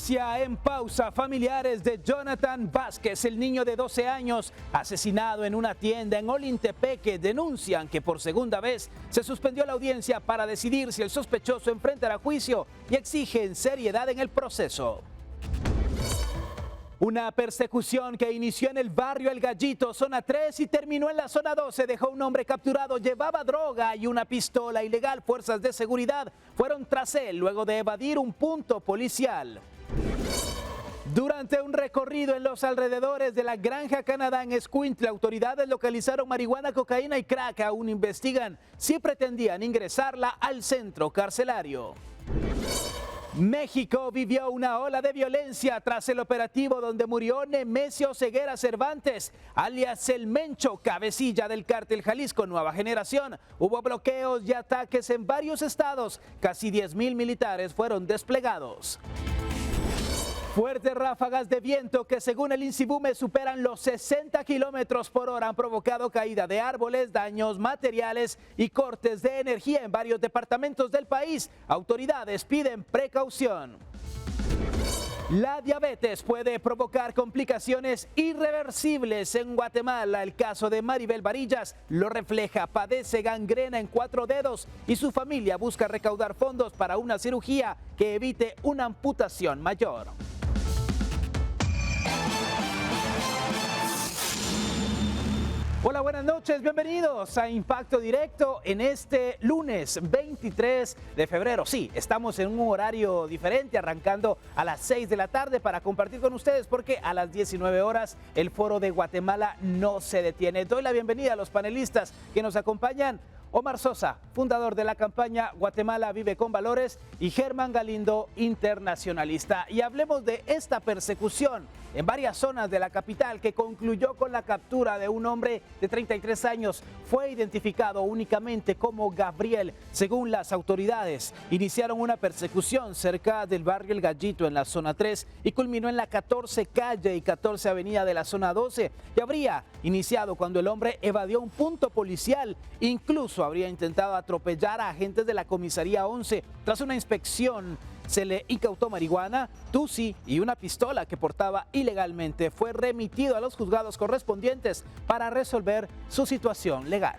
Noticia en pausa. Familiares de Jonathan Vázquez, el niño de 12 años asesinado en una tienda en Olintepeque, denuncian que por segunda vez se suspendió la audiencia para decidir si el sospechoso enfrentará juicio y exigen seriedad en el proceso. Una persecución que inició en el barrio El Gallito, zona 3, y terminó en la zona 12 dejó un hombre capturado. Llevaba droga y una pistola ilegal. Fuerzas de seguridad fueron tras él luego de evadir un punto policial. Durante un recorrido en los alrededores de la Granja Canadá en Escuintla, autoridades localizaron marihuana, cocaína y crack. Aún investigan si pretendían ingresarla al centro carcelario. México vivió una ola de violencia tras el operativo donde murió Nemesio Ceguera Cervantes, alias El Mencho, cabecilla del cártel Jalisco Nueva Generación. Hubo bloqueos y ataques en varios estados. Casi 10,000 militares fueron desplegados. Fuertes ráfagas de viento que según el INSIBUME superan los 60 kilómetros por hora han provocado caída de árboles, daños materiales y cortes de energía en varios departamentos del país. Autoridades piden precaución. La diabetes puede provocar complicaciones irreversibles en Guatemala. El caso de Maribel Varillas lo refleja. Padece gangrena en 4 dedos y su familia busca recaudar fondos para una cirugía que evite una amputación mayor. Hola, buenas noches, bienvenidos a Impacto Directo en este lunes 23 de febrero. Sí, estamos en un horario diferente, arrancando a las 6 de la tarde para compartir con ustedes, porque a las 19 horas el Foro de Guatemala no se detiene. Doy la bienvenida a los panelistas que nos acompañan. Omar Sosa, fundador de la campaña Guatemala Vive con Valores, y Germán Galindo, internacionalista. Y hablemos de esta persecución en varias zonas de la capital que concluyó con la captura de un hombre de 33 años. Fue identificado únicamente como Gabriel. Según las autoridades, iniciaron una persecución cerca del barrio El Gallito en la zona 3 y culminó en la 14 calle y 14 avenida de la zona 12. Y habría iniciado cuando el hombre evadió un punto policial. Incluso habría intentado atropellar a agentes de la comisaría 11. Tras una inspección se le incautó marihuana, tusi y una pistola que portaba ilegalmente. Fue remitido a los juzgados correspondientes para resolver su situación legal.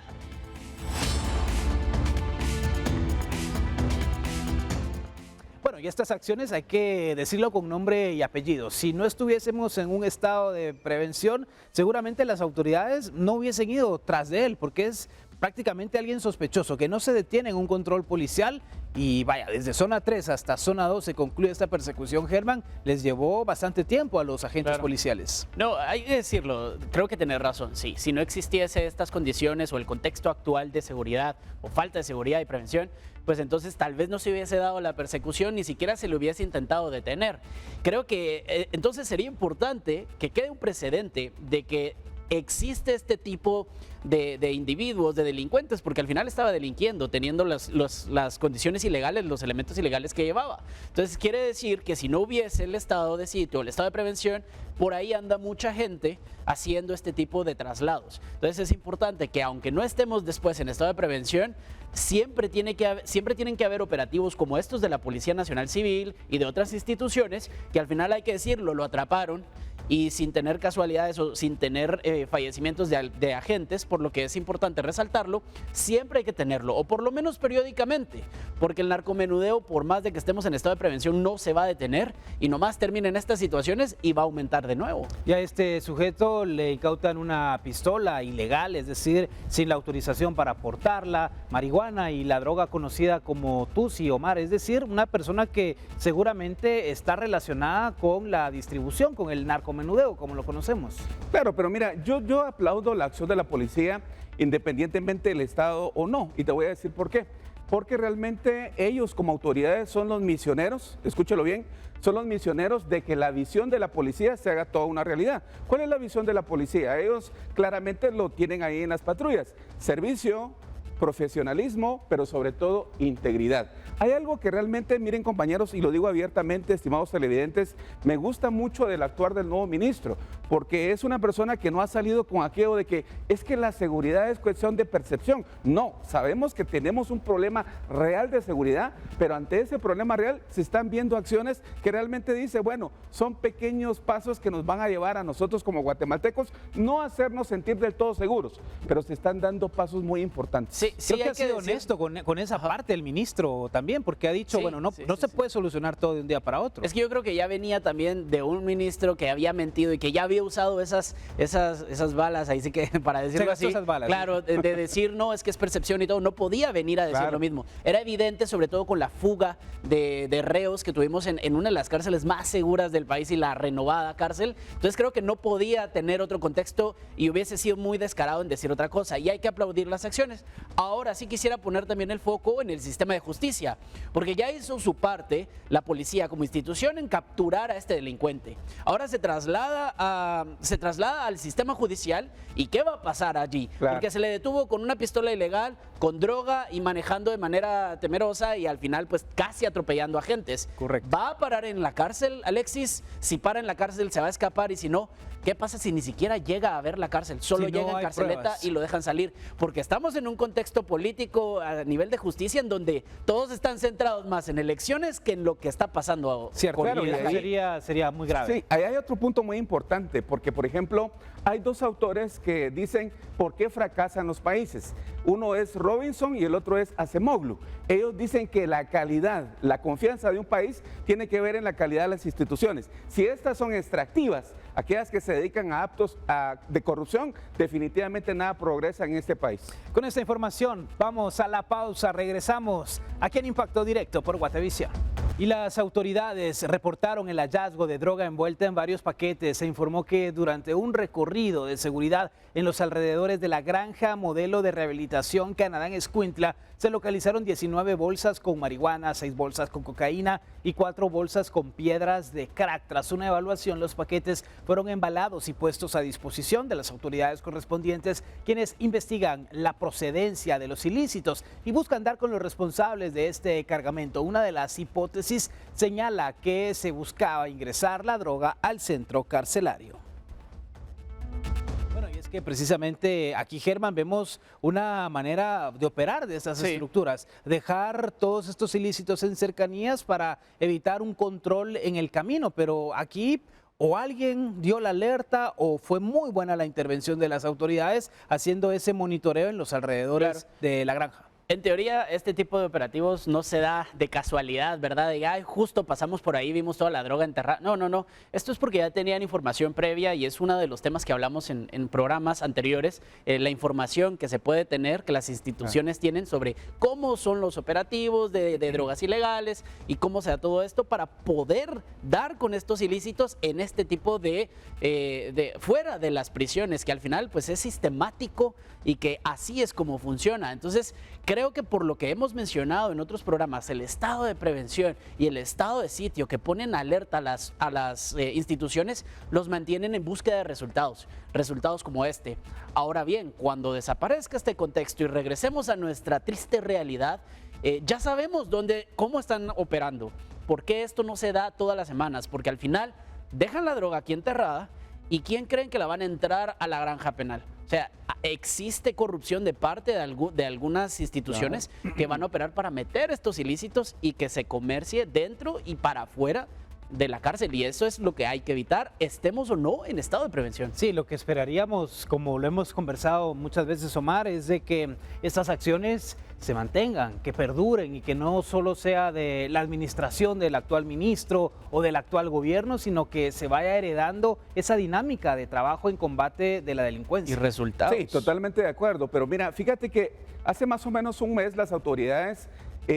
Bueno, y estas acciones hay que decirlo con nombre y apellido. Si no estuviésemos en un estado de prevención, seguramente las autoridades no hubiesen ido tras de él, porque es prácticamente alguien sospechoso que no se detiene en un control policial. Y vaya, desde zona 3 hasta zona 2 se concluye esta persecución. Germán, les llevó bastante tiempo a los agentes policiales. No, hay que decirlo, creo que tenés razón, sí. Si no existiese estas condiciones o el contexto actual de seguridad o falta de seguridad y prevención, pues entonces tal vez no se hubiese dado la persecución, ni siquiera se le hubiese intentado detener. Creo que entonces sería importante que quede un precedente de que existe este tipo de individuos, de delincuentes, porque al final estaba delinquiendo, teniendo las condiciones ilegales, los elementos ilegales que llevaba. Entonces quiere decir que si no hubiese el estado de sitio, el estado de prevención, por ahí anda mucha gente haciendo este tipo de traslados. Entonces es importante que aunque no estemos después en estado de prevención, siempre tienen que haber operativos como estos de la Policía Nacional Civil y de otras instituciones que al final, hay que decirlo, lo atraparon y sin tener casualidades o sin tener fallecimientos de agentes, por lo que es importante resaltarlo. Siempre hay que tenerlo, o por lo menos periódicamente, porque el narcomenudeo, por más de que estemos en estado de prevención, no se va a detener y nomás termina en estas situaciones y va a aumentar de nuevo. Y a este sujeto le incautan una pistola ilegal, es decir, sin la autorización para portarla, marihuana y la droga conocida como tusi, Omar, es decir, una persona que seguramente está relacionada con la distribución, con el narcomenudeo, como lo conocemos. Claro, pero mira, yo aplaudo la acción de la policía independientemente del estado o no, y te voy a decir por qué. Porque realmente ellos como autoridades son los misioneros, escúchalo bien, son los misioneros de que la visión de la policía se haga toda una realidad. ¿Cuál es la visión de la policía? Ellos claramente lo tienen ahí en las patrullas: servicio, profesionalismo, pero sobre todo integridad. Hay algo que realmente, miren compañeros, y lo digo abiertamente, estimados televidentes, me gusta mucho del actuar del nuevo ministro, porque es una persona que no ha salido con aquello de que es que la seguridad es cuestión de percepción. No, sabemos que tenemos un problema real de seguridad, pero ante ese problema real se están viendo acciones que realmente dice, bueno, son pequeños pasos que nos van a llevar a nosotros como guatemaltecos no a hacernos sentir del todo seguros, pero se están dando pasos muy importantes. Sí, sí, Creo que ha sido honesto con esa parte el ministro también, porque ha dicho, Sí, bueno, no sí, se sí. puede solucionar todo de un día para otro. Es que yo creo que ya venía también de un ministro que había mentido y que ya había usado esas balas, ahí sí que para decirlo gastó así, esas balas, claro, de decir no, es que es percepción y todo, no podía venir a decir Claro. lo mismo. Era evidente, sobre todo con la fuga de reos que tuvimos en una de las cárceles más seguras del país y la renovada cárcel. Entonces creo que no podía tener otro contexto y hubiese sido muy descarado en decir otra cosa. Y hay que aplaudir las acciones. Ahora sí quisiera poner también el foco en el sistema de justicia, porque ya hizo su parte la policía como institución en capturar a este delincuente. Ahora se traslada al sistema judicial y ¿qué va a pasar allí? Claro. Porque se le detuvo con una pistola ilegal, con droga y manejando de manera temerosa y al final pues casi atropellando agentes. Correcto. ¿Va a parar en la cárcel, Alexis? Si para en la cárcel se va a escapar y si no, ¿qué pasa si ni siquiera llega a ver la cárcel? Solo Si no llega en hay carceleta pruebas. y lo dejan salir. Porque estamos en un contexto político a nivel de justicia en donde todos están centrados más en elecciones que en lo que está pasando Cierto, con claro, y la eso calle. sería muy grave. Sí, ahí hay otro punto muy importante, porque por ejemplo, hay dos autores que dicen por qué fracasan los países. Uno es Robinson y el otro es Acemoglu. Ellos dicen que la calidad, la confianza de un país tiene que ver en la calidad de las instituciones. Si estas son extractivas, aquellas que se dedican a actos de corrupción, definitivamente nada progresa en este país. Con esta información vamos a la pausa, regresamos aquí en Impacto Directo por Guatevisión. Y las autoridades reportaron el hallazgo de droga envuelta en varios paquetes. Se informó que durante un recorrido de seguridad en los alrededores de la granja modelo de rehabilitación Canadá en Escuintla, se localizaron 19 bolsas con marihuana, 6 bolsas con cocaína y 4 bolsas con piedras de crack. Tras una evaluación, los paquetes fueron embalados y puestos a disposición de las autoridades correspondientes, quienes investigan la procedencia de los ilícitos y buscan dar con los responsables de este cargamento. Una de las hipótesis señala que se buscaba ingresar la droga al centro carcelario. Bueno, y es que precisamente aquí, Germán, vemos una manera de operar de estas estructuras, dejar todos estos ilícitos en cercanías para evitar un control en el camino, pero aquí o alguien dio la alerta o fue muy buena la intervención de las autoridades haciendo ese monitoreo en los alrededores de la granja. En teoría, este tipo de operativos no se da de casualidad, ¿verdad? De, ay, justo pasamos por ahí, vimos toda la droga enterrada. No, no, no. Esto es porque ya tenían información previa y es uno de los temas que hablamos en programas anteriores. La información que se puede tener, que las instituciones tienen sobre cómo son los operativos de drogas ilegales y cómo se da todo esto para poder dar con estos ilícitos en este tipo de fuera de las prisiones, que al final pues es sistemático y que así es como funciona. Entonces, creo que por lo que hemos mencionado en otros programas, el estado de prevención y el estado de sitio que ponen alerta a las instituciones, los mantienen en búsqueda de resultados como este. Ahora bien, cuando desaparezca este contexto y regresemos a nuestra triste realidad, ya sabemos cómo están operando. ¿Por qué esto no se da todas las semanas? Porque al final dejan la droga aquí enterrada y ¿quién creen que la van a entrar a la granja penal? O sea, existe corrupción de parte de algunas instituciones que van a operar para meter estos ilícitos y que se comercie dentro y para afuera de la cárcel. Y eso es lo que hay que evitar, estemos o no en estado de prevención. Sí, lo que esperaríamos, como lo hemos conversado muchas veces, Omar, es de que estas acciones se mantengan, que perduren y que no solo sea de la administración del actual ministro o del actual gobierno, sino que se vaya heredando esa dinámica de trabajo en combate de la delincuencia. Y resultados. Sí, totalmente de acuerdo, pero mira, fíjate que hace más o menos un mes las autoridades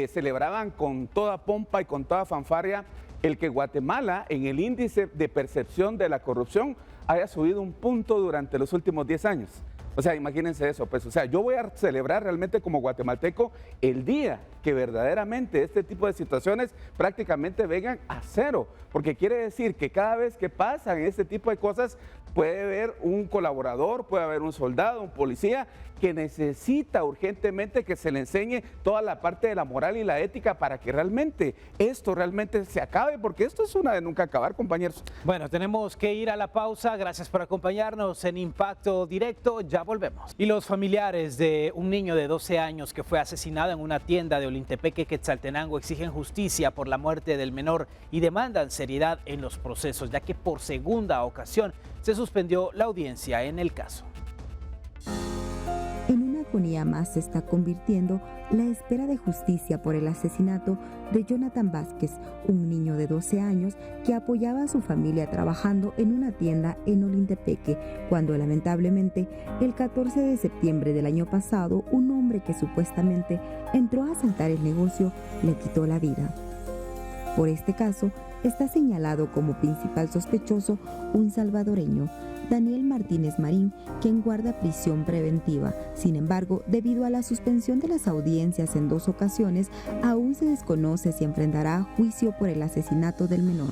celebraban con toda pompa y con toda fanfarria el que Guatemala en el índice de percepción de la corrupción haya subido un punto durante los últimos 10 años. O sea, imagínense eso, pues, o sea, yo voy a celebrar realmente como guatemalteco el día que verdaderamente este tipo de situaciones prácticamente vengan a cero, porque quiere decir que cada vez que pasan este tipo de cosas, puede haber un colaborador, puede haber un soldado, un policía que necesita urgentemente que se le enseñe toda la parte de la moral y la ética para que realmente esto realmente se acabe, porque esto es una de nunca acabar, compañeros. Bueno, tenemos que ir a la pausa. Gracias por acompañarnos en Impacto Directo. Ya volvemos. Y los familiares de un niño de 12 años que fue asesinado en una tienda de Olintepeque, Quetzaltenango, exigen justicia por la muerte del menor y demandan seriedad en los procesos, ya que por segunda ocasión se suspendió la audiencia en el caso. En una agonía más se está convirtiendo la espera de justicia por el asesinato de Jonathan Vázquez, un niño de 12 años que apoyaba a su familia trabajando en una tienda en Olintepeque, cuando lamentablemente el 14 de septiembre del año pasado un hombre que supuestamente entró a asaltar el negocio le quitó la vida. Por este caso está señalado como principal sospechoso un salvadoreño, Daniel Martínez Marín, quien guarda prisión preventiva. Sin embargo, debido a la suspensión de las audiencias en 2 ocasiones, aún se desconoce si enfrentará juicio por el asesinato del menor.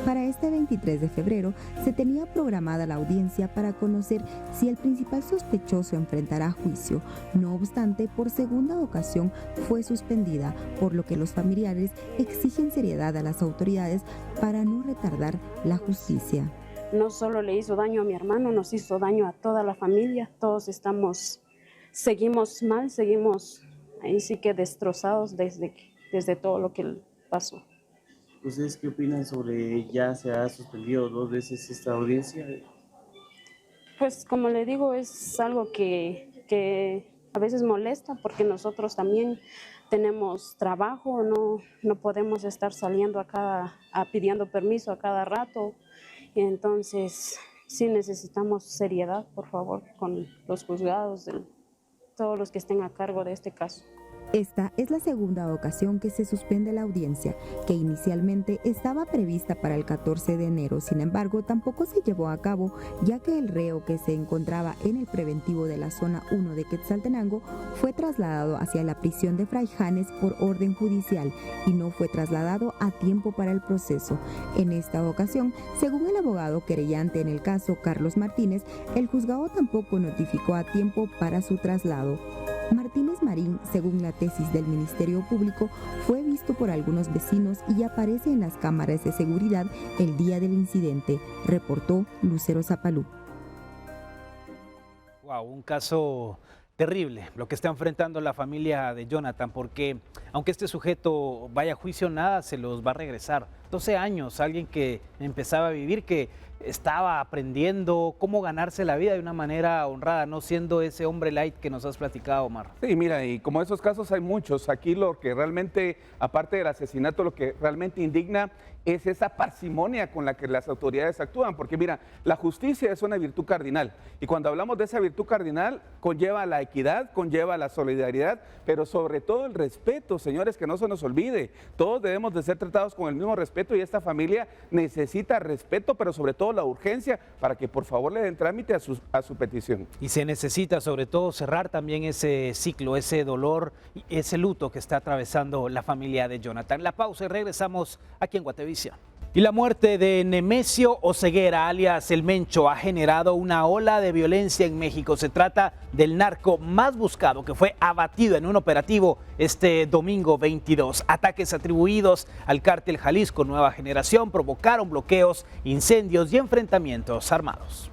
Para este 23 de febrero se tenía programada la audiencia para conocer si el principal sospechoso enfrentará juicio. No obstante, por segunda ocasión fue suspendida, por lo que los familiares exigen seriedad a las autoridades para no retardar la justicia. No solo le hizo daño a mi hermano, nos hizo daño a toda la familia. Todos seguimos mal, seguimos ahí sí que destrozados desde todo lo que pasó. ¿Ustedes qué opinan sobre ya se ha suspendido 2 veces esta audiencia? Pues como le digo, es algo que a veces molesta porque nosotros también tenemos trabajo, no podemos estar saliendo pidiendo permiso a cada rato. Entonces, sí necesitamos seriedad, por favor, con los juzgados, todos los que estén a cargo de este caso. Esta es la segunda ocasión que se suspende la audiencia, que inicialmente estaba prevista para el 14 de enero. Sin embargo, tampoco se llevó a cabo, ya que el reo que se encontraba en el preventivo de la zona 1 de Quetzaltenango fue trasladado hacia la prisión de Fray Janes por orden judicial y no fue trasladado a tiempo para el proceso. En esta ocasión, según el abogado querellante en el caso, Carlos Martínez, el juzgado tampoco notificó a tiempo para su traslado. Martínez Marín, según la tesis del Ministerio Público, fue visto por algunos vecinos y aparece en las cámaras de seguridad el día del incidente, reportó Lucero Zapalú. Wow, un caso terrible lo que está enfrentando la familia de Jonathan, porque aunque este sujeto vaya a juicio, nada se los va a regresar. 12 años, alguien que empezaba a vivir, que estaba aprendiendo cómo ganarse la vida de una manera honrada, no siendo ese hombre light que nos has platicado, Omar. Sí, mira, y como esos casos hay muchos, aquí lo que realmente, aparte del asesinato, lo que realmente indigna es esa parsimonia con la que las autoridades actúan, porque mira, la justicia es una virtud cardinal, y cuando hablamos de esa virtud cardinal, conlleva la equidad, conlleva la solidaridad, pero sobre todo el respeto, señores, que no se nos olvide, todos debemos de ser tratados con el mismo respeto, y esta familia necesita respeto, pero sobre todo la urgencia, para que por favor le den trámite a su petición. Y se necesita sobre todo cerrar también ese ciclo, ese dolor, ese luto que está atravesando la familia de Jonathan. La pausa y regresamos aquí en Guatevisión. Y la muerte de Nemesio Oseguera, alias El Mencho, ha generado una ola de violencia en México. Se trata del narco más buscado que fue abatido en un operativo este domingo 22. Ataques atribuidos al cártel Jalisco Nueva Generación provocaron bloqueos, incendios y enfrentamientos armados.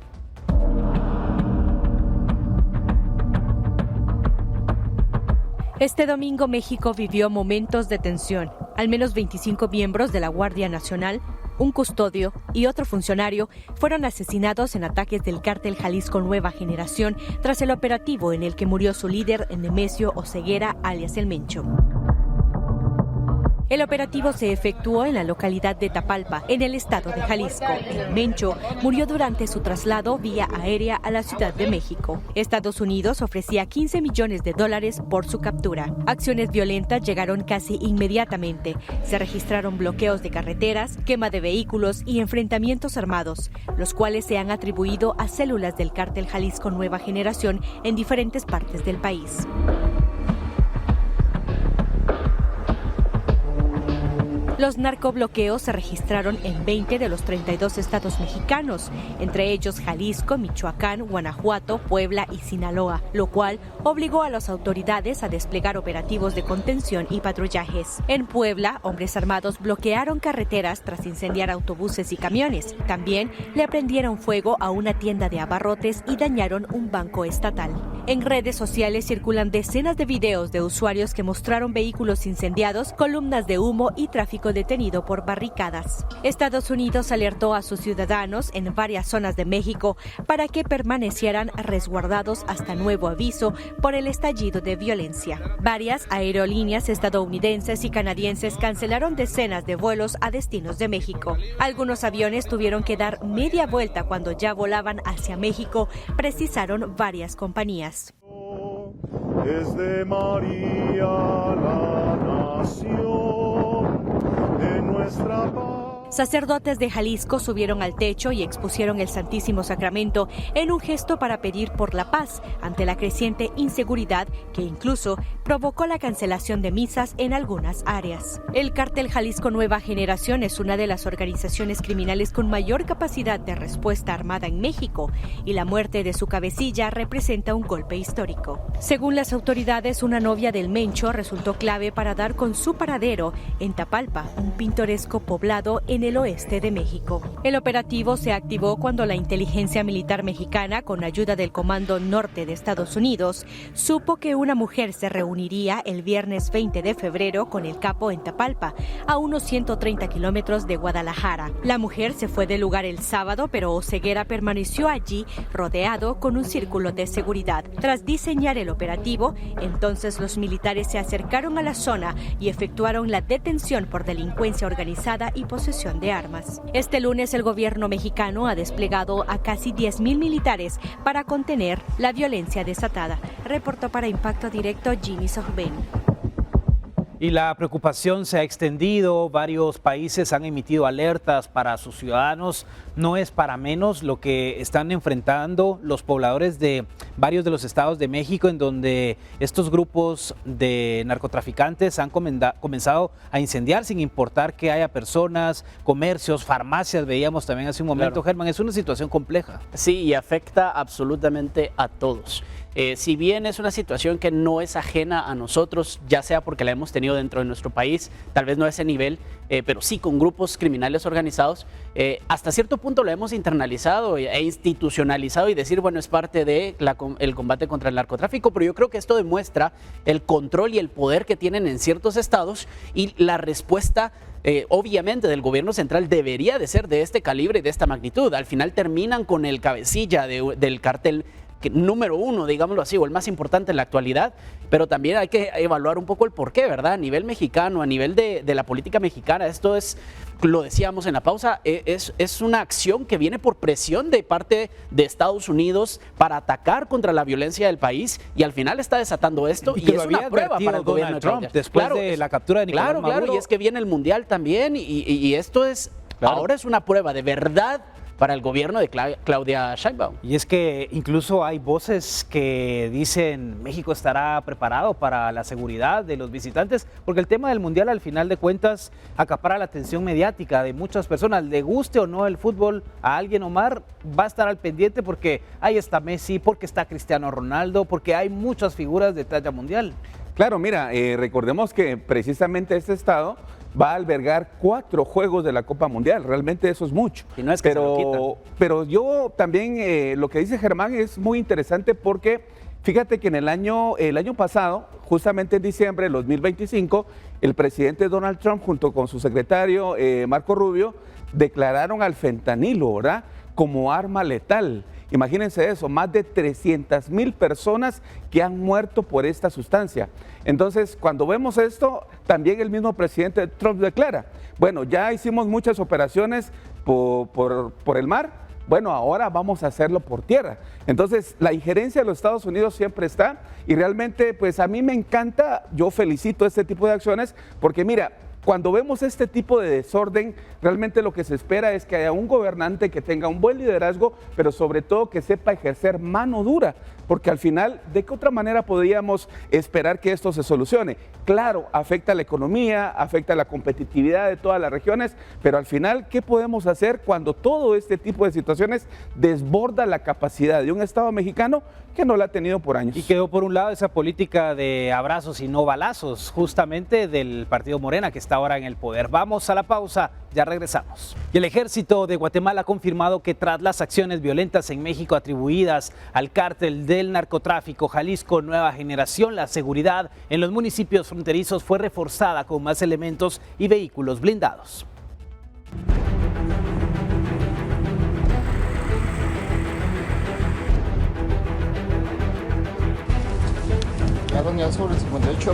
Este domingo México vivió momentos de tensión. Al menos 25 miembros de la Guardia Nacional, un custodio y otro funcionario fueron asesinados en ataques del cártel Jalisco Nueva Generación tras el operativo en el que murió su líder, Nemesio Oseguera, alias El Mencho. El operativo se efectuó en la localidad de Tapalpa, en el estado de Jalisco. El Mencho murió durante su traslado vía aérea a la Ciudad de México. Estados Unidos ofrecía $15 millones por su captura. Acciones violentas llegaron casi inmediatamente. Se registraron bloqueos de carreteras, quema de vehículos y enfrentamientos armados, los cuales se han atribuido a células del cártel Jalisco Nueva Generación en diferentes partes del país. Los narcobloqueos se registraron en 20 de los 32 estados mexicanos, entre ellos Jalisco, Michoacán, Guanajuato, Puebla y Sinaloa, lo cual obligó a las autoridades a desplegar operativos de contención y patrullajes. En Puebla, hombres armados bloquearon carreteras tras incendiar autobuses y camiones. También le prendieron fuego a una tienda de abarrotes y dañaron un banco estatal. En redes sociales circulan decenas de videos de usuarios que mostraron vehículos incendiados, columnas de humo y tráfico detenido por barricadas. Estados Unidos alertó a sus ciudadanos en varias zonas de México para que permanecieran resguardados hasta nuevo aviso por el estallido de violencia. Varias aerolíneas estadounidenses y canadienses cancelaron decenas de vuelos a destinos de México. Algunos aviones tuvieron que dar media vuelta cuando ya volaban hacia México, precisaron varias compañías. Es de María la nación de nuestra paz. Sacerdotes de Jalisco subieron al techo y expusieron el Santísimo Sacramento en un gesto para pedir por la paz ante la creciente inseguridad que incluso provocó la cancelación de misas en algunas áreas. El cártel Jalisco Nueva Generación es una de las organizaciones criminales con mayor capacidad de respuesta armada en México y la muerte de su cabecilla representa un golpe histórico. Según las autoridades, una novia del Mencho resultó clave para dar con su paradero en Tapalpa, un pintoresco poblado en el oeste de México. El operativo se activó cuando la inteligencia militar mexicana, con ayuda del Comando Norte de Estados Unidos, supo que una mujer se reuniría el viernes 20 de febrero con el capo en Tapalpa, a unos 130 kilómetros de Guadalajara. La mujer se fue del lugar el sábado, pero Oseguera permaneció allí rodeado con un círculo de seguridad. Tras diseñar el operativo, entonces los militares se acercaron a la zona y efectuaron la detención por delincuencia organizada y posesión de armas. Este lunes el gobierno mexicano ha desplegado a casi 10,000 militares para contener la violencia desatada. Reportó para Impacto Directo Jimmy Sorben. Y la preocupación se ha extendido, varios países han emitido alertas para sus ciudadanos. No es para menos lo que están enfrentando los pobladores de varios de los estados de México, en donde estos grupos de narcotraficantes han comenzado a incendiar sin importar que haya personas, comercios, farmacias, veíamos también hace un momento. Claro. Germán, es una situación compleja. Sí, y afecta absolutamente a todos. Si bien es una situación que no es ajena a nosotros, ya sea porque la hemos tenido dentro de nuestro país, tal vez no a ese nivel, pero sí con grupos criminales organizados, hasta cierto punto lo hemos internalizado e institucionalizado y decir, bueno, es parte del combate contra el narcotráfico, pero yo creo que esto demuestra el control y el poder que tienen en ciertos estados y la respuesta obviamente del gobierno central debería de ser de este calibre y de esta magnitud. Al final terminan con el cabecilla del cártel número uno, digámoslo así, o el más importante en la actualidad, pero también hay que evaluar un poco el porqué, ¿verdad? A nivel mexicano, a nivel de la política mexicana, esto es, lo decíamos en la pausa, es una acción que viene por presión de parte de Estados Unidos para atacar contra la violencia del país y al final está desatando esto y es una prueba para el gobierno de Trump después de la captura de Nicolás Maduro. Claro, y es que viene el Mundial también y esto es, ahora es una prueba de verdad para el gobierno de Claudia Sheinbaum. Y es que incluso hay voces que dicen México estará preparado para la seguridad de los visitantes, porque el tema del Mundial al final de cuentas acapara la atención mediática de muchas personas. Le guste o no el fútbol a alguien, Omar, va a estar al pendiente porque ahí está Messi, porque está Cristiano Ronaldo, porque hay muchas figuras de talla mundial. Claro, mira, recordemos que precisamente este estado va a albergar 4 juegos de la Copa Mundial. Realmente eso es mucho. Y no es que pero yo también, lo que dice Germán es muy interesante porque fíjate que el año pasado, justamente en diciembre del 2025, el presidente Donald Trump junto con su secretario Marco Rubio declararon al fentanilo, ¿verdad?, como arma letal. Imagínense eso, más de 300,000 personas que han muerto por esta sustancia. Entonces, cuando vemos esto, también el mismo presidente Trump declara, bueno, ya hicimos muchas operaciones por el mar, bueno, ahora vamos a hacerlo por tierra. Entonces, la injerencia de los Estados Unidos siempre está y realmente, pues a mí me encanta, yo felicito este tipo de acciones porque mira, cuando vemos este tipo de desorden, realmente lo que se espera es que haya un gobernante que tenga un buen liderazgo, pero sobre todo que sepa ejercer mano dura, porque al final, ¿de qué otra manera podríamos esperar que esto se solucione? Claro, afecta a la economía, afecta a la competitividad de todas las regiones, pero al final, ¿qué podemos hacer cuando todo este tipo de situaciones desborda la capacidad de un Estado mexicano que no la ha tenido por años? Y quedó por un lado esa política de abrazos y no balazos, justamente del partido Morena que está ahora en el poder. Vamos a la pausa, ya regresamos. Y el ejército de Guatemala ha confirmado que tras las acciones violentas en México atribuidas al cártel del narcotráfico Jalisco Nueva Generación, la seguridad en los municipios fronterizos fue reforzada con más elementos y vehículos blindados. Sobre el 58.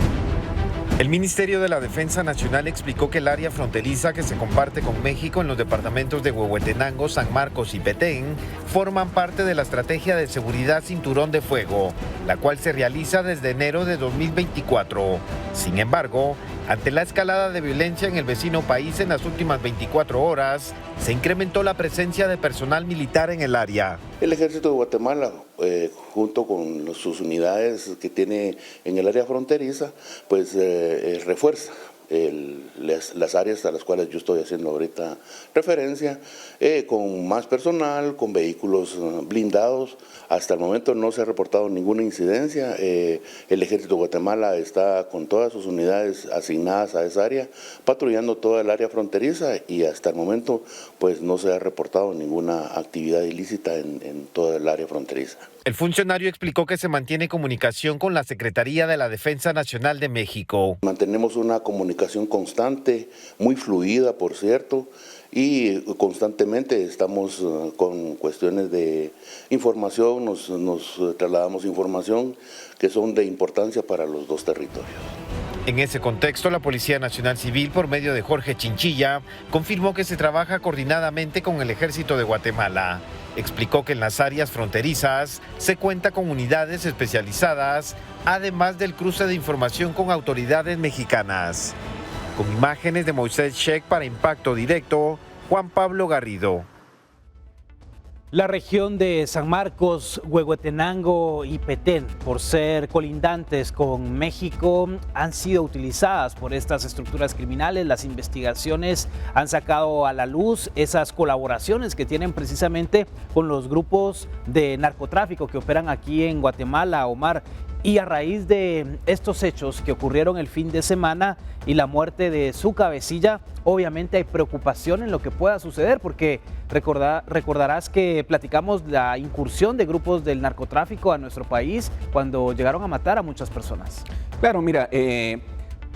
El Ministerio de la Defensa Nacional explicó que el área fronteriza que se comparte con México en los departamentos de Huehuetenango, San Marcos y Petén forman parte de la estrategia de seguridad Cinturón de Fuego, la cual se realiza desde enero de 2024. Sin embargo, ante la escalada de violencia en el vecino país en las últimas 24 horas, se incrementó la presencia de personal militar en el área. El Ejército de Guatemala, junto con sus unidades que tiene en el área fronteriza, pues refuerza las áreas a las cuales yo estoy haciendo ahorita referencia, con más personal, con vehículos blindados. Hasta el momento no se ha reportado ninguna incidencia. El Ejército de Guatemala está con todas sus unidades asignadas a esa área, patrullando toda el área fronteriza, y hasta el momento pues no se ha reportado ninguna actividad ilícita en toda el área fronteriza. El funcionario explicó que se mantiene comunicación con la Secretaría de la Defensa Nacional de México. Mantenemos una comunicación constante, muy fluida, por cierto, y constantemente estamos con cuestiones de información, nos trasladamos información que son de importancia para los dos territorios. En ese contexto, la Policía Nacional Civil, por medio de Jorge Chinchilla, confirmó que se trabaja coordinadamente con el Ejército de Guatemala. Explicó que en las áreas fronterizas se cuenta con unidades especializadas, además del cruce de información con autoridades mexicanas. Con imágenes de Moisés Sheck para Impacto Directo, Juan Pablo Garrido. La región de San Marcos, Huehuetenango y Petén, por ser colindantes con México, han sido utilizadas por estas estructuras criminales. Las investigaciones han sacado a la luz esas colaboraciones que tienen precisamente con los grupos de narcotráfico que operan aquí en Guatemala, Omar. Y a raíz de estos hechos que ocurrieron el fin de semana y la muerte de su cabecilla, obviamente hay preocupación en lo que pueda suceder, porque recordarás que platicamos la incursión de grupos del narcotráfico a nuestro país cuando llegaron a matar a muchas personas. Claro, mira,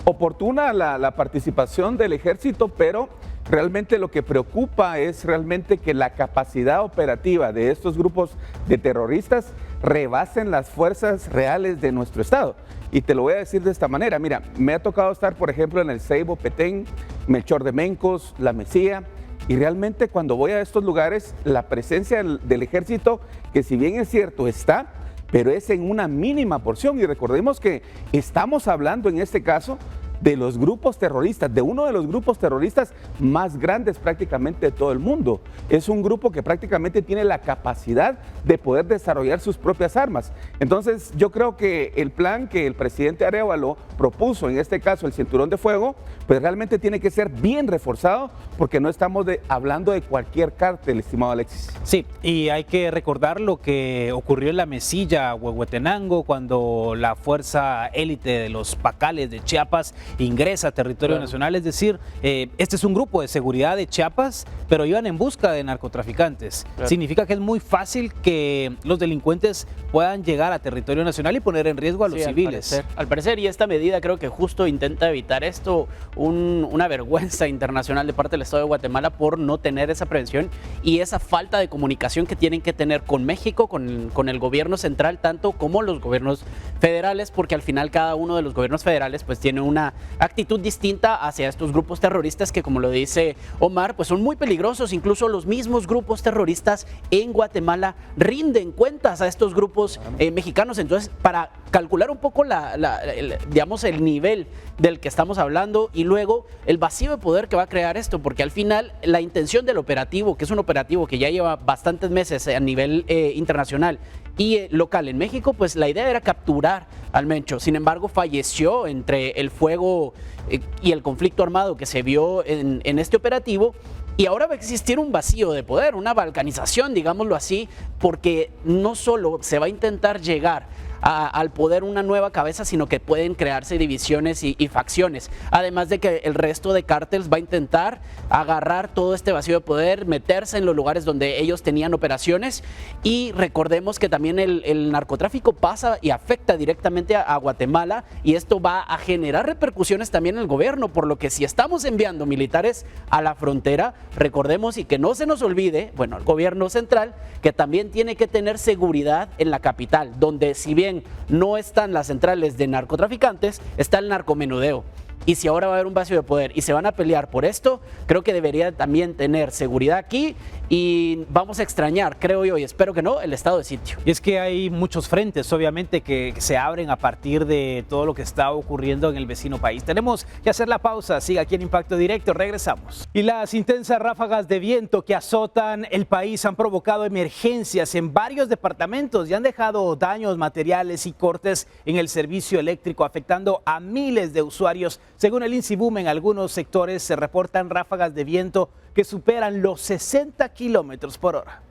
oportuna la participación del ejército, pero realmente lo que preocupa es realmente que la capacidad operativa de estos grupos de terroristas rebasen las fuerzas reales de nuestro Estado. Y te lo voy a decir de esta manera. Mira, me ha tocado estar, por ejemplo, en el Ceibo, Petén, Melchor de Mencos, La Mesía, y realmente cuando voy a estos lugares, la presencia del ejército, que si bien es cierto, está, pero es en una mínima porción. Y recordemos que estamos hablando en este caso de los grupos terroristas, de uno de los grupos terroristas más grandes prácticamente de todo el mundo. Es un grupo que prácticamente tiene la capacidad de poder desarrollar sus propias armas. Entonces yo creo que el plan que el presidente Arévalo propuso, en este caso el Cinturón de Fuego, pues realmente tiene que ser bien reforzado, porque no estamos hablando de cualquier cártel, estimado Alexis. Sí, y hay que recordar lo que ocurrió en La Mesilla, Huehuetenango, cuando la fuerza élite de los Pacales de Chiapas ingresa a territorio nacional. Es decir, este es un grupo de seguridad de Chiapas, pero iban en busca de narcotraficantes. Significa que es muy fácil que los delincuentes puedan llegar a territorio nacional y poner en riesgo a los civiles. Al parecer, y esta medida creo que justo intenta evitar esto, una vergüenza internacional de parte del Estado de Guatemala por no tener esa prevención y esa falta de comunicación que tienen que tener con México, con el gobierno central, tanto como los gobiernos federales, porque al final cada uno de los gobiernos federales pues tiene una actitud distinta hacia estos grupos terroristas que, como lo dice Omar, pues son muy peligrosos. Incluso los mismos grupos terroristas en Guatemala rinden cuentas a estos grupos mexicanos. Entonces, para calcular un poco digamos, el nivel del que estamos hablando y luego el vacío de poder que va a crear esto, porque al final la intención del operativo, que es un operativo que ya lleva bastantes meses a nivel internacional y local en México, pues la idea era capturar al Mencho. Sin embargo, falleció entre el fuego y el conflicto armado que se vio en este operativo. Y ahora va a existir un vacío de poder, una balcanización, digámoslo así, porque no solo se va a intentar llegar al poder una nueva cabeza, sino que pueden crearse divisiones y facciones. Además de que el resto de cárteles va a intentar agarrar todo este vacío de poder, meterse en los lugares donde ellos tenían operaciones. Y recordemos que también el narcotráfico pasa y afecta directamente a Guatemala, y esto va a generar repercusiones también en el gobierno, por lo que si estamos enviando militares a la frontera, recordemos y que no se nos olvide, bueno, el gobierno central, que también tiene que tener seguridad en la capital, donde si bien no están las centrales de narcotraficantes, está el narcomenudeo. Y si ahora va a haber un vacío de poder y se van a pelear por esto, creo que debería también tener seguridad aquí, y vamos a extrañar, creo yo, y espero que no, el estado de sitio. Y es que hay muchos frentes, obviamente, que se abren a partir de todo lo que está ocurriendo en el vecino país. Tenemos que hacer la pausa, siga aquí en Impacto Directo, regresamos. Y las intensas ráfagas de viento que azotan el país han provocado emergencias en varios departamentos y han dejado daños materiales y cortes en el servicio eléctrico, afectando a miles de usuarios. Según el INSIBUM, en algunos sectores se reportan ráfagas de viento que superan los 60 kilómetros por hora.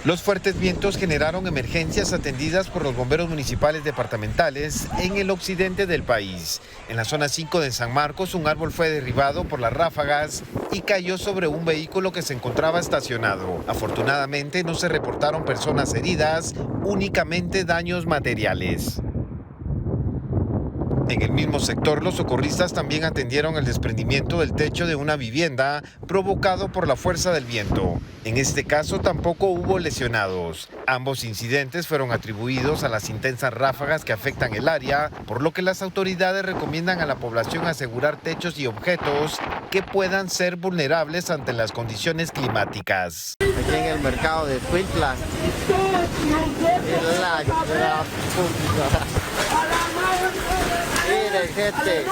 Los fuertes vientos generaron emergencias atendidas por los bomberos municipales departamentales en el occidente del país. En la zona 5 de San Marcos, un árbol fue derribado por las ráfagas y cayó sobre un vehículo que se encontraba estacionado. Afortunadamente no se reportaron personas heridas, únicamente daños materiales. En el mismo sector, los socorristas también atendieron el desprendimiento del techo de una vivienda provocado por la fuerza del viento. En este caso tampoco hubo lesionados. Ambos incidentes fueron atribuidos a las intensas ráfagas que afectan el área, por lo que las autoridades recomiendan a la población asegurar techos y objetos que puedan ser vulnerables ante las condiciones climáticas. Aquí en el mercado de Escuintla. Miren, gente.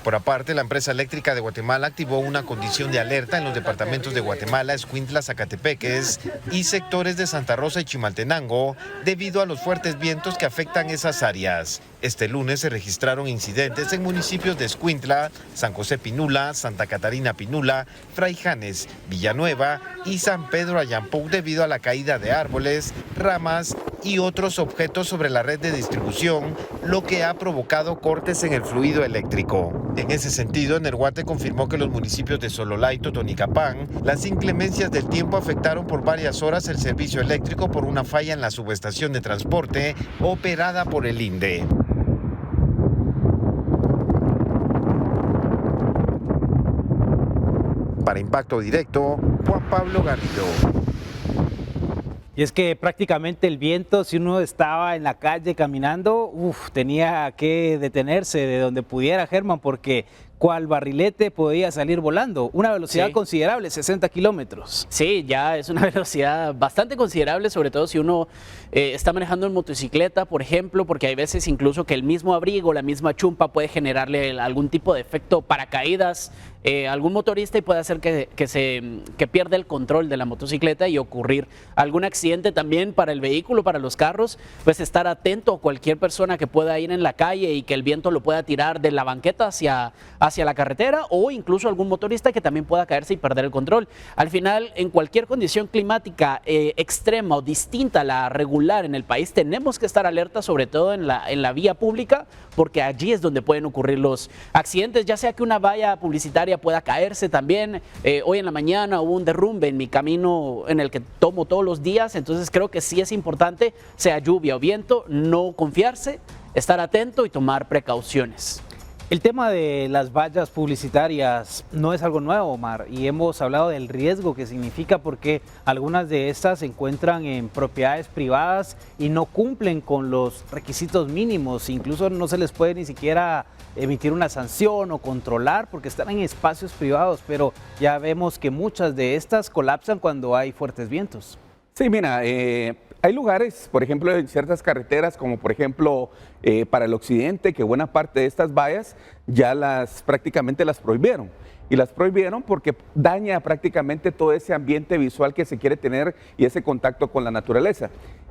Por aparte, la empresa eléctrica de Guatemala activó una condición de alerta en los departamentos de Guatemala, Escuintla, Zacatepeques y sectores de Santa Rosa y Chimaltenango debido a los fuertes vientos que afectan esas áreas. Este lunes se registraron incidentes en municipios de Escuintla, San José Pinula, Santa Catarina Pinula, Fraijanes, Villanueva y San Pedro Ayampú debido a la caída de árboles, ramas y otros objetos sobre la red de distribución, lo que ha provocado cortes en el fluido eléctrico. En ese sentido, Energuate confirmó que los municipios de Sololá y Totonicapán, las inclemencias del tiempo afectaron por varias horas el servicio eléctrico por una falla en la subestación de transporte operada por el INDE. Para Impacto Directo, Juan Pablo Garrido. Y es que prácticamente el viento, si uno estaba en la calle caminando, tenía que detenerse de donde pudiera, Germán, porque cual barrilete podía salir volando. Una velocidad considerable, 60 kilómetros. Sí, ya es una velocidad bastante considerable, sobre todo si uno está manejando en motocicleta, por ejemplo, porque hay veces incluso que el mismo abrigo, la misma chumpa puede generarle algún tipo de efecto paracaídas a algún motorista y puede hacer que pierda el control de la motocicleta y ocurrir algún accidente también para el vehículo, para los carros. Pues estar atento a cualquier persona que pueda ir en la calle y que el viento lo pueda tirar de la banqueta hacia la carretera, o incluso algún motorista que también pueda caerse y perder el control. Al final, en cualquier condición climática extrema o distinta a la regular en el país, tenemos que estar alerta, sobre todo en la vía pública, porque allí es donde pueden ocurrir los accidentes, ya sea que una valla publicitaria pueda caerse también. Hoy en la mañana hubo un derrumbe en mi camino en el que tomo todos los días, entonces creo que sí es importante, sea lluvia o viento, no confiarse, estar atento y tomar precauciones. El tema de las vallas publicitarias no es algo nuevo, Omar, y hemos hablado del riesgo que significa porque algunas de estas se encuentran en propiedades privadas y no cumplen con los requisitos mínimos, incluso no se les puede ni siquiera emitir una sanción o controlar porque están en espacios privados, pero ya vemos que muchas de estas colapsan cuando hay fuertes vientos. Sí, mira, hay lugares, por ejemplo, en ciertas carreteras, como por ejemplo para el occidente, que buena parte de estas vallas ya prácticamente las prohibieron. Y las prohibieron porque daña prácticamente todo ese ambiente visual que se quiere tener y ese contacto con la naturaleza.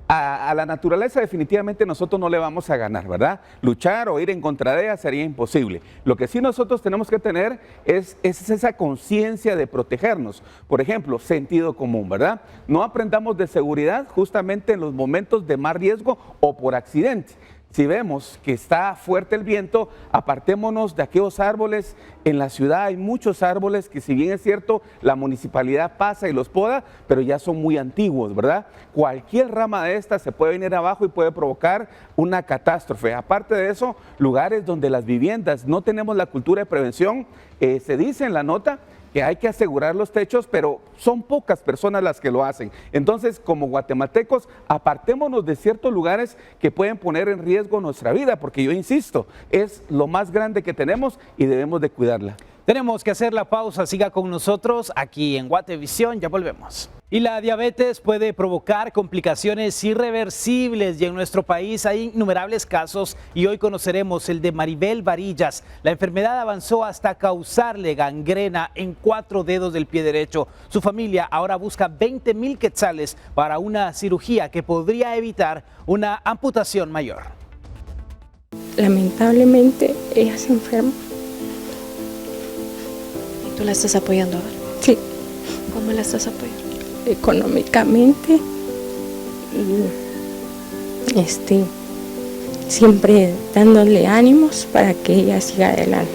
A la naturaleza definitivamente nosotros no le vamos a ganar, ¿verdad? Luchar o ir en contra de ella sería imposible. Lo que sí nosotros tenemos que tener es esa conciencia de protegernos. Por ejemplo, sentido común, ¿verdad? No aprendamos de seguridad justamente en los momentos de más riesgo o por accidente. Si vemos que está fuerte el viento, apartémonos de aquellos árboles. En la ciudad hay muchos árboles que, si bien es cierto, la municipalidad pasa y los poda, pero ya son muy antiguos, ¿verdad? Cualquier rama de estas se puede venir abajo y puede provocar una catástrofe. Aparte de eso, lugares donde las viviendas no tenemos la cultura de prevención, se dice en la nota que hay que asegurar los techos, pero son pocas personas las que lo hacen. Entonces, como guatemaltecos, apartémonos de ciertos lugares que pueden poner en riesgo nuestra vida, porque yo insisto, es lo más grande que tenemos y debemos de cuidarla. Tenemos que hacer la pausa, siga con nosotros aquí en Guatevisión, ya volvemos. Y la diabetes puede provocar complicaciones irreversibles y en nuestro país hay innumerables casos y hoy conoceremos el de Maribel Varillas. La enfermedad avanzó hasta causarle gangrena en 4 dedos del pie derecho. Su familia ahora busca 20,000 quetzales para una cirugía que podría evitar una amputación mayor. Lamentablemente ella se enferma. ¿Tú la estás apoyando ahora? Sí. ¿Cómo la estás apoyando? Económicamente, siempre dándole ánimos para que ella siga adelante.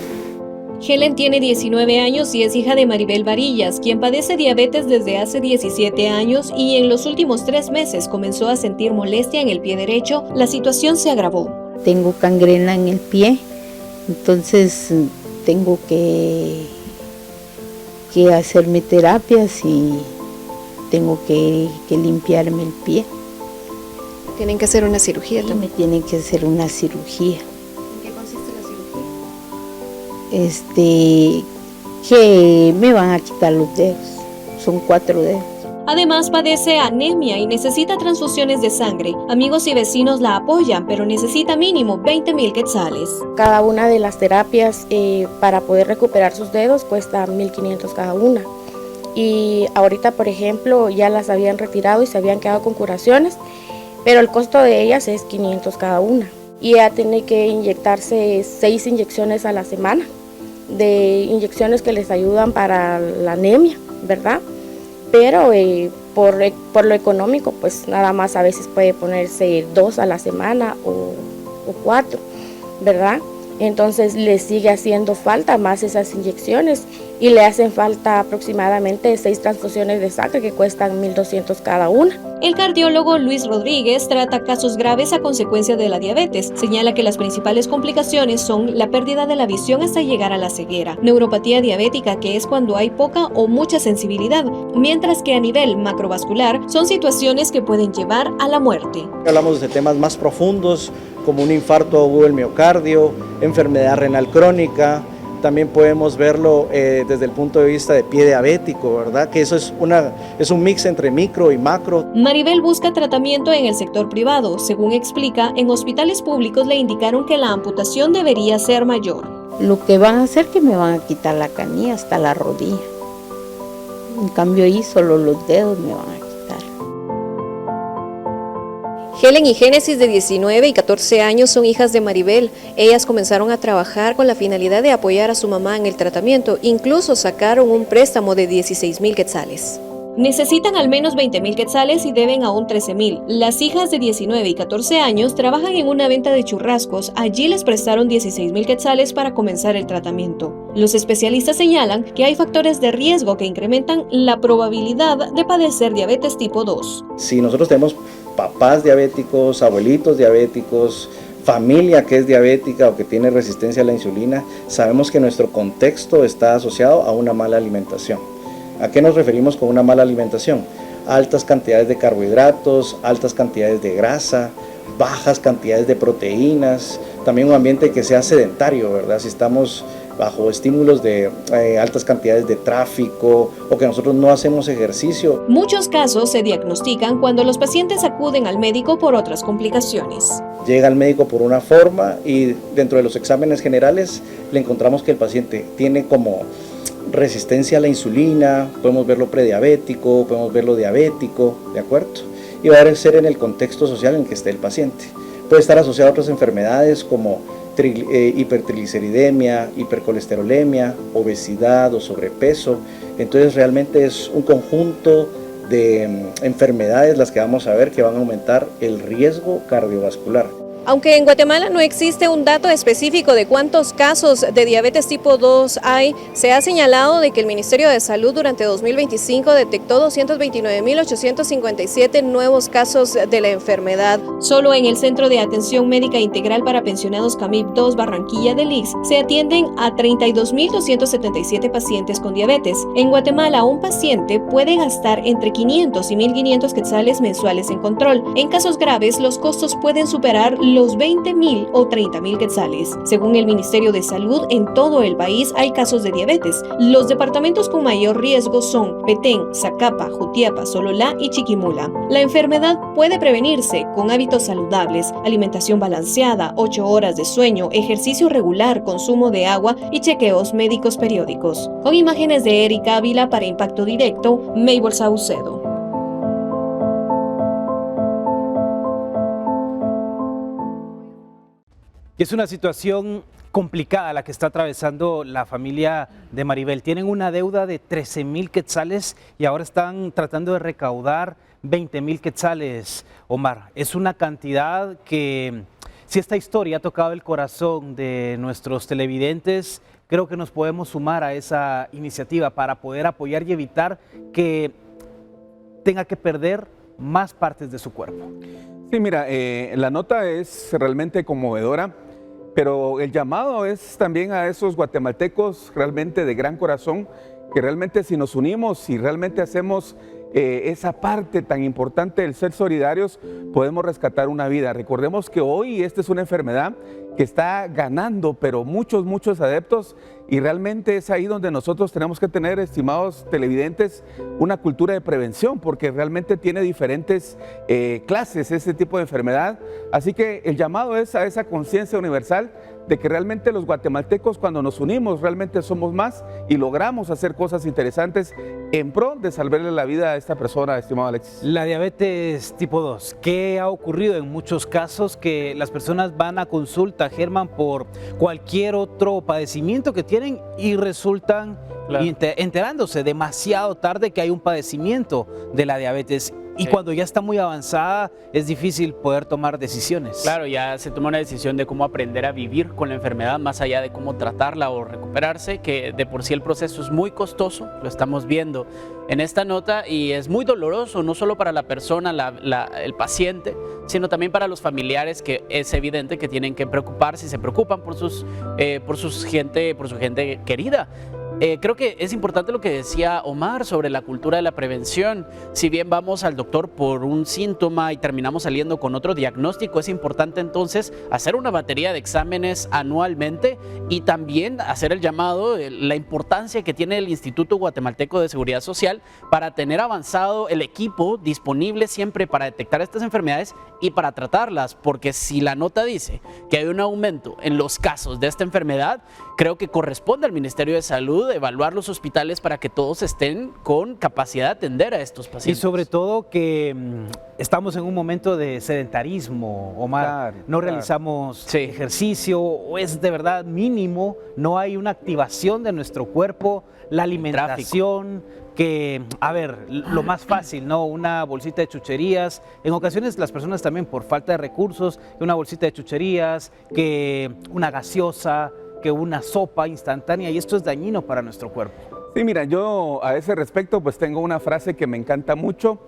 Helen tiene 19 años y es hija de Maribel Varillas, quien padece diabetes desde hace 17 años y en los últimos 3 meses comenzó a sentir molestia en el pie derecho. La situación se agravó. Tengo gangrena en el pie, entonces tengo que hacerme terapias y tengo que limpiarme el pie. ¿Tienen que hacer una cirugía también? Me tienen que hacer una cirugía. ¿En qué consiste la cirugía? Que me van a quitar los dedos, son 4 dedos. Además padece anemia y necesita transfusiones de sangre. Amigos y vecinos la apoyan, pero necesita mínimo 20,000 quetzales. Cada una de las terapias para poder recuperar sus dedos cuesta 1,500 cada una. Y ahorita, por ejemplo, ya las habían retirado y se habían quedado con curaciones, pero el costo de ellas es 500 cada una. Y ella tiene que inyectarse 6 inyecciones a la semana, de inyecciones que les ayudan para la anemia, ¿verdad? Pero por lo económico, pues nada más a veces puede ponerse 2 a la semana o 4, ¿verdad? Entonces le sigue haciendo falta más esas inyecciones y le hacen falta aproximadamente 6 transfusiones de sangre que cuestan 1,200 cada una. El cardiólogo Luis Rodríguez trata casos graves a consecuencia de la diabetes. Señala que las principales complicaciones son la pérdida de la visión hasta llegar a la ceguera, neuropatía diabética, que es cuando hay poca o mucha sensibilidad, mientras que a nivel macrovascular son situaciones que pueden llevar a la muerte. Hablamos de temas más profundos como un infarto agudo del miocardio, enfermedad renal crónica. También podemos verlo desde el punto de vista de pie diabético, ¿verdad? Que eso es un mix entre micro y macro. Maribel busca tratamiento en el sector privado. Según explica, en hospitales públicos le indicaron que la amputación debería ser mayor. Lo que van a hacer es que me van a quitar la canilla hasta la rodilla. En cambio ahí solo los dedos me van a quitar. Helen y Génesis, de 19 y 14 años, son hijas de Maribel. Ellas comenzaron a trabajar con la finalidad de apoyar a su mamá en el tratamiento. Incluso sacaron un préstamo de 16,000 quetzales. Necesitan al menos 20,000 quetzales y deben aún 13,000. Las hijas de 19 y 14 años trabajan en una venta de churrascos. Allí les prestaron 16,000 quetzales para comenzar el tratamiento. Los especialistas señalan que hay factores de riesgo que incrementan la probabilidad de padecer diabetes tipo 2. Si nosotros tenemos papás diabéticos, abuelitos diabéticos, familia que es diabética o que tiene resistencia a la insulina, sabemos que nuestro contexto está asociado a una mala alimentación. ¿A qué nos referimos con una mala alimentación? Altas cantidades de carbohidratos, altas cantidades de grasa, bajas cantidades de proteínas, también un ambiente que sea sedentario, ¿verdad? Si estamos bajo estímulos de altas cantidades de tráfico o que nosotros no hacemos ejercicio. Muchos casos se diagnostican cuando los pacientes acuden al médico por otras complicaciones. Llega al médico por una forma y dentro de los exámenes generales le encontramos que el paciente tiene como resistencia a la insulina, podemos verlo prediabético, podemos verlo diabético, ¿de acuerdo? Y va a ser en el contexto social en que esté el paciente. Puede estar asociado a otras enfermedades como hipertrigliceridemia, hipercolesterolemia, obesidad o sobrepeso. Entonces realmente es un conjunto de enfermedades las que vamos a ver que van a aumentar el riesgo cardiovascular. Aunque en Guatemala no existe un dato específico de cuántos casos de diabetes tipo 2 hay, se ha señalado de que el Ministerio de Salud durante 2025 detectó 229.857 nuevos casos de la enfermedad. Solo en el Centro de Atención Médica Integral para Pensionados CAMIP 2 Barranquilla del IX se atienden a 32.277 pacientes con diabetes. En Guatemala, un paciente puede gastar entre 500 y 1.500 quetzales mensuales en control. En casos graves, los costos pueden superar los 20.000 o 30.000 quetzales. Según el Ministerio de Salud, en todo el país hay casos de diabetes. Los departamentos con mayor riesgo son Petén, Zacapa, Jutiapa, Sololá y Chiquimula. La enfermedad puede prevenirse con hábitos saludables, alimentación balanceada, 8 horas de sueño, ejercicio regular, consumo de agua y chequeos médicos periódicos. Con imágenes de Erika Ávila para Impacto Directo, Maybol Saucedo. Y es una situación complicada la que está atravesando la familia de Maribel. Tienen una deuda de 13.000 quetzales y ahora están tratando de recaudar 20.000 quetzales, Omar. Es una cantidad que, si esta historia ha tocado el corazón de nuestros televidentes, creo que nos podemos sumar a esa iniciativa para poder apoyar y evitar que tenga que perder más partes de su cuerpo. Sí, mira, la nota es realmente conmovedora, pero el llamado es también a esos guatemaltecos realmente de gran corazón, que realmente si nos unimos, si realmente hacemos esa parte tan importante del ser solidarios, podemos rescatar una vida. Recordemos que hoy esta es una enfermedad que está ganando, pero muchos adeptos, y realmente es ahí donde nosotros tenemos que tener, estimados televidentes, una cultura de prevención, porque realmente tiene diferentes clases este tipo de enfermedad. Así que el llamado es a esa conciencia universal de que realmente los guatemaltecos, cuando nos unimos, realmente somos más y logramos hacer cosas interesantes en pro de salvarle la vida a esta persona, estimado Alexis. La diabetes tipo 2, ¿qué ha ocurrido en muchos casos? Que las personas van a consulta, Germán, por cualquier otro padecimiento que tienen y resultan enterándose demasiado tarde que hay un padecimiento de la diabetes. Y cuando ya está muy avanzada, es difícil poder tomar decisiones. Claro, ya se toma una decisión de cómo aprender a vivir con la enfermedad, más allá de cómo tratarla o recuperarse, que de por sí el proceso es muy costoso, lo estamos viendo en esta nota, y es muy doloroso, no solo para la persona, el paciente, sino también para los familiares, que es evidente que tienen que preocuparse y se preocupan por su gente querida. Creo que es importante lo que decía Omar sobre la cultura de la prevención. Si bien vamos al doctor por un síntoma y terminamos saliendo con otro diagnóstico, es importante entonces hacer una batería de exámenes anualmente y también hacer el llamado, la importancia que tiene el Instituto Guatemalteco de Seguridad Social para tener avanzado el equipo disponible siempre para detectar estas enfermedades y para tratarlas, porque si la nota dice que hay un aumento en los casos de esta enfermedad, creo que corresponde al Ministerio de Salud evaluar los hospitales para que todos estén con capacidad de atender a estos pacientes. Y sobre todo que estamos en un momento de sedentarismo, Omar. No realizamos ejercicio, o es de verdad mínimo, no hay una activación de nuestro cuerpo, la alimentación, que, a ver, lo más fácil, ¿no? Una bolsita de chucherías. En ocasiones las personas también por falta de recursos, una bolsita de chucherías, que una gaseosa, que una sopa instantánea, y esto es dañino para nuestro cuerpo. Sí, mira, yo a ese respecto pues tengo una frase que me encanta mucho,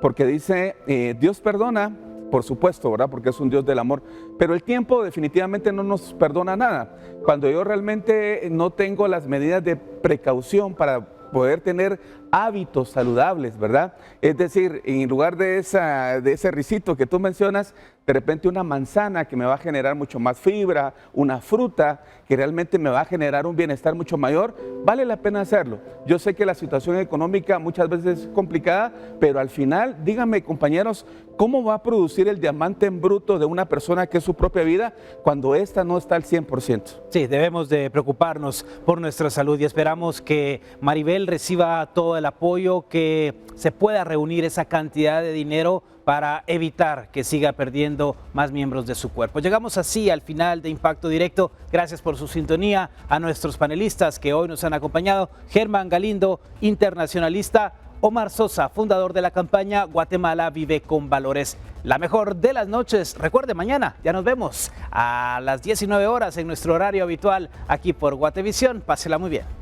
porque dice, Dios perdona, por supuesto, ¿verdad? Porque es un Dios del amor. Pero el tiempo definitivamente no nos perdona nada. Cuando yo realmente no tengo las medidas de precaución para poder tener hábitos saludables, ¿verdad? Es decir, en lugar de ese risito que tú mencionas, de repente una manzana que me va a generar mucho más fibra, una fruta que realmente me va a generar un bienestar mucho mayor, vale la pena hacerlo. Yo sé que la situación económica muchas veces es complicada, pero al final, díganme compañeros, ¿cómo va a producir el diamante en bruto de una persona que es su propia vida cuando ésta no está al 100%? Sí, debemos de preocuparnos por nuestra salud y esperamos que Maribel reciba todo el apoyo, que se pueda reunir esa cantidad de dinero para evitar que siga perdiendo más miembros de su cuerpo. Llegamos así al final de Impacto Directo. Gracias por su sintonía, a nuestros panelistas que hoy nos han acompañado: Germán Galindo, internacionalista; Omar Sosa, fundador de la campaña Guatemala Vive con Valores. La mejor de las noches. Recuerde, mañana ya nos vemos a las 19 horas en nuestro horario habitual aquí por Guatevisión. Pásela muy bien.